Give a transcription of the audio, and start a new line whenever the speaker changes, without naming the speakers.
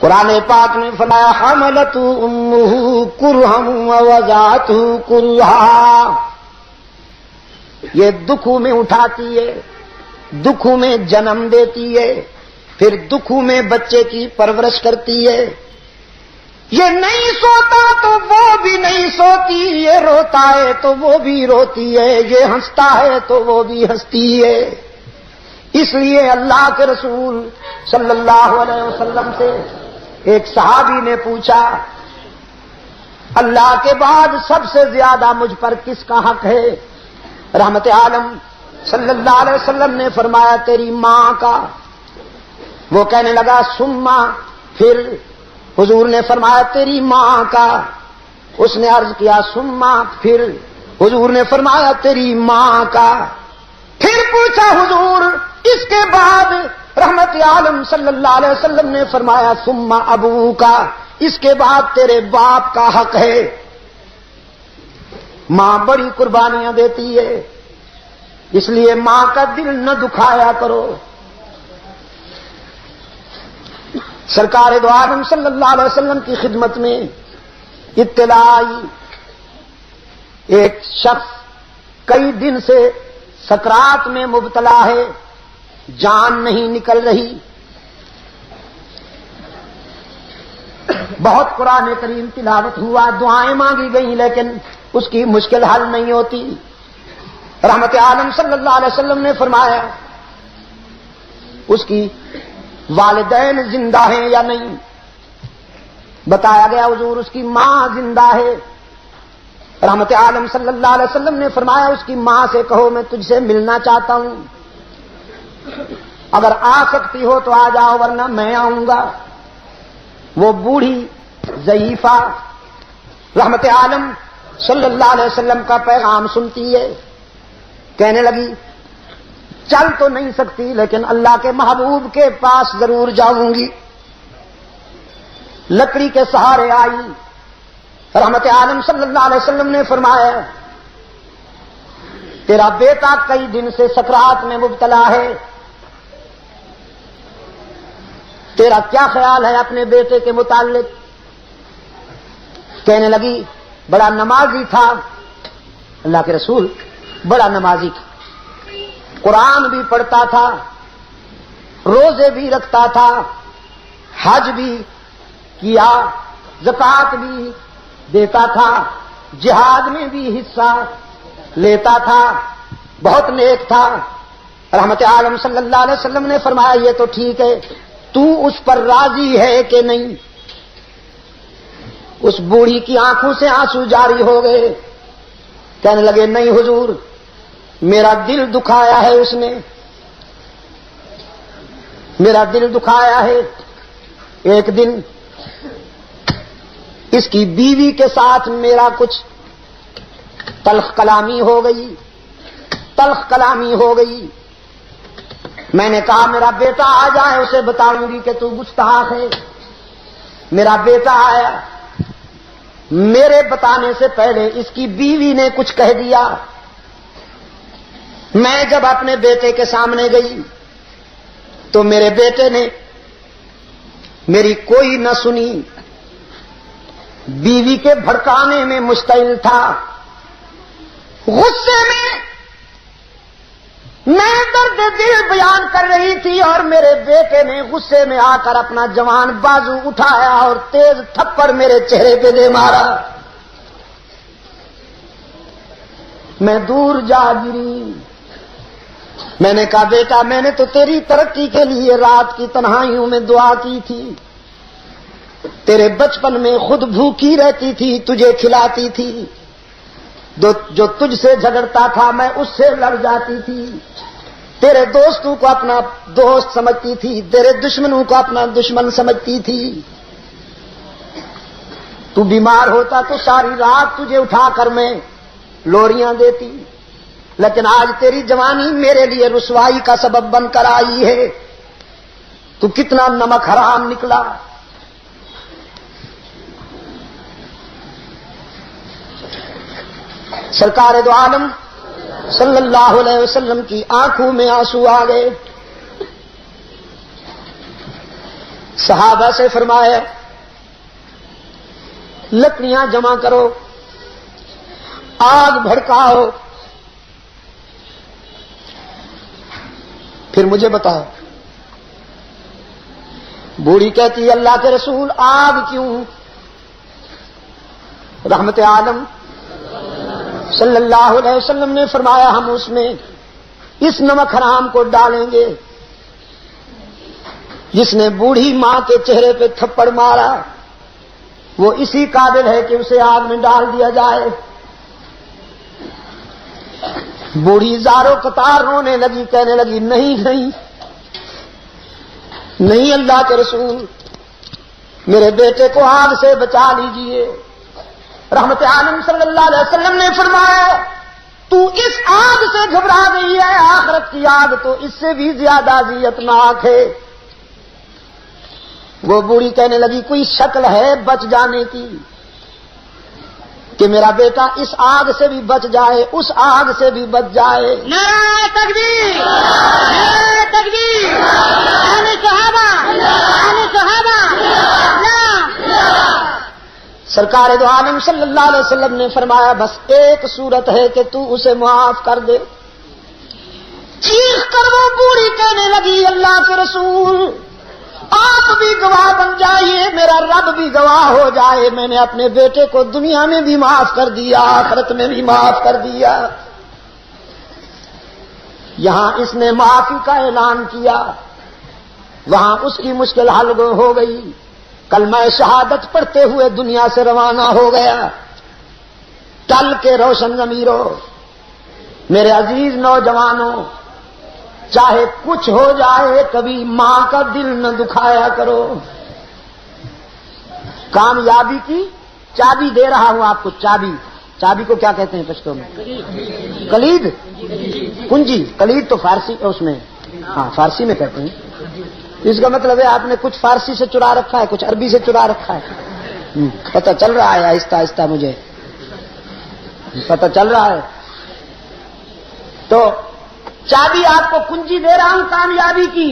قرآن پاک میں فرمایا حملت امہ کرہا ووضعتہ کرہا، یہ دکھوں میں اٹھاتی ہے، دکھوں میں جنم دیتی ہے، پھر دکھوں میں بچے کی پرورش کرتی ہے۔ یہ نہیں سوتا تو وہ بھی نہیں سوتی، یہ روتا ہے تو وہ بھی روتی ہے، یہ ہنستا ہے تو وہ بھی ہنستی ہے۔ اس لیے اللہ کے رسول صلی اللہ علیہ وسلم سے ایک صحابی نے پوچھا، اللہ کے بعد سب سے زیادہ مجھ پر کس کا حق ہے؟ رحمت عالم صلی اللہ علیہ وسلم نے فرمایا تیری ماں کا۔ وہ کہنے لگا سما، پھر حضور نے فرمایا تیری ماں کا۔ اس نے عرض کیا سما، پھر حضور نے فرمایا تیری ماں کا۔ پھر پوچھا حضور اس کے بعد؟ رحمت عالم صلی اللہ علیہ وسلم نے فرمایا سما ابو کا، اس کے بعد تیرے باپ کا حق ہے۔ ماں بڑی قربانیاں دیتی ہے، اس لیے ماں کا دل نہ دکھایا کرو۔ سرکار دو عالم صلی اللہ علیہ وسلم کی خدمت میں اطلاع آئی، ایک شخص کئی دن سے سکرات میں مبتلا ہے، جان نہیں نکل رہی، بہت قرآن کریم تلاوت ہوا، دعائیں مانگی گئیں، لیکن اس کی مشکل حل نہیں ہوتی۔ رحمت عالم صلی اللہ علیہ وسلم نے فرمایا اس کی والدین زندہ ہیں یا نہیں؟ بتایا گیا حضور اس کی ماں زندہ ہے۔ رحمت عالم صلی اللہ علیہ وسلم نے فرمایا اس کی ماں سے کہو میں تجھ سے ملنا چاہتا ہوں، اگر آ سکتی ہو تو آ جاؤ ورنہ میں آؤں گا۔ وہ بوڑھی ضعیفہ رحمت عالم صلی اللہ علیہ وسلم کا پیغام سنتی ہے، کہنے لگی چل تو نہیں سکتی لیکن اللہ کے محبوب کے پاس ضرور جاؤں گی۔ لکڑی کے سہارے آئی، رحمت عالم صلی اللہ علیہ وسلم نے فرمایا تیرا بیٹا کئی دن سے سکرات میں مبتلا ہے، تیرا کیا خیال ہے اپنے بیٹے کے متعلق؟ کہنے لگی بڑا نمازی تھا، اللہ کے رسول بڑا نمازی تھا، قرآن بھی پڑھتا تھا، روزے بھی رکھتا تھا، حج بھی کیا، زکوٰۃ بھی دیتا تھا، جہاد میں بھی حصہ لیتا تھا، بہت نیک تھا۔ رحمت عالم صلی اللہ علیہ وسلم نے فرمایا یہ تو ٹھیک ہے، تو اس پر راضی ہے کہ نہیں؟ اس بوڑھی کی آنکھوں سے آنسو جاری ہو گئے، کہنے لگے نہیں حضور، میرا دل دکھایا ہے اس نے، میرا دل دکھایا ہے۔ ایک دن اس کی بیوی کے ساتھ میرا کچھ تلخ کلامی ہو گئی، تلخ کلامی ہو گئی۔ میں نے کہا میرا بیٹا آ جائے اسے بتاؤں گی کہ تو گستاخ ہے۔ میرا بیٹا آیا، میرے بتانے سے پہلے اس کی بیوی نے کچھ کہہ دیا۔ میں جب اپنے بیٹے کے سامنے گئی تو میرے بیٹے نے میری کوئی نہ سنی، بیوی کے بھڑکانے میں مشتعل تھا، غصے میں میں درد دل بیان کر رہی تھی اور میرے بیٹے نے غصے میں آ کر اپنا جوان بازو اٹھایا اور تیز تھپڑ میرے چہرے پہ دے مارا۔ میں دور جا گری۔ میں نے کہا بیٹا میں نے تو تیری ترقی کے لیے رات کی تنہائیوں میں دعا کی تھی، تیرے بچپن میں خود بھوکی رہتی تھی، تجھے کھلاتی تھی، جو تجھ سے جھگڑتا تھا میں اس سے لڑ جاتی تھی، تیرے دوستوں کو اپنا دوست سمجھتی تھی، تیرے دشمنوں کو اپنا دشمن سمجھتی تھی۔ تو بیمار ہوتا تو ساری رات تجھے اٹھا کر میں لوریاں دیتی، لیکن آج تیری جوانی میرے لیے رسوائی کا سبب بن کر آئی ہے۔ تو کتنا نمک حرام نکلا۔ سرکار دو عالم صلی اللہ علیہ وسلم کی آنکھوں میں آنسو آ گئے۔ صحابہ سے فرمایا لکڑیاں جمع کرو، آگ بھڑکاؤ، پھر مجھے بتاؤ۔ بوڑھی کہتی اللہ کے رسول آگ کیوں؟ رحمت عالم صلی اللہ علیہ وسلم نے فرمایا ہم اس میں اس نمک حرام کو ڈالیں گے جس نے بوڑھی ماں کے چہرے پہ تھپڑ مارا وہ اسی قابل ہے کہ اسے آگ میں ڈال دیا جائے۔ بوڑھی زاروں قطار رونے لگی، کہنے لگی نہیں نہیں نہیں اللہ کے رسول، میرے بیٹے کو آگ سے بچا لیجئے۔ رحمت عالم صلی اللہ علیہ وسلم نے فرمایا تو اس آگ سے گھبرا گئی ہے، آخرت کی آگ تو اس سے بھی زیادہ اذیتناک ہے۔ وہ بوڑھی کہنے لگی کوئی شکل ہے بچ جانے کی کہ میرا بیٹا اس آگ سے بھی بچ جائے، اس آگ سے بھی بچ جائے؟
نعرہ تکبیر، نعرہ تکبیر، اہل صحابہ، اہل صحابہ،
سرکار دو عالم صلی اللہ علیہ وسلم نے فرمایا بس ایک صورت ہے کہ تو اسے معاف کر دے۔ چیخ کر وہ بوڑھی کہنے لگی اللہ کے رسول آپ بھی گواہ بن جائیے، میرا رب بھی گواہ ہو جائے، میں نے اپنے بیٹے کو دنیا میں بھی معاف کر دیا، آخرت میں بھی معاف کر دیا۔ یہاں اس نے معافی کا اعلان کیا، وہاں اس کی مشکل حل ہو گئی، کلمہ شہادت پڑھتے ہوئے دنیا سے روانہ ہو گیا۔ ٹل کے روشن ضمیروں، میرے عزیز نوجوانوں، چاہے کچھ ہو جائے کبھی ماں کا دل نہ دکھایا کرو۔ کامیابی کی چابی دے رہا ہوں آپ کو، چابی، چابی کو کیا کہتے ہیں پشتو میں؟ کلید، کنجی، کلید تو فارسی اس میں، ہاں فارسی میں کہتے ہیں۔ اس کا مطلب ہے آپ نے کچھ فارسی سے چرا رکھا ہے، کچھ عربی سے چرا رکھا ہے، پتہ چل رہا ہے آہستہ آہستہ، مجھے پتہ چل رہا ہے۔ تو چابی آپ کو کنجی دے رہا ہوں کامیابی کی،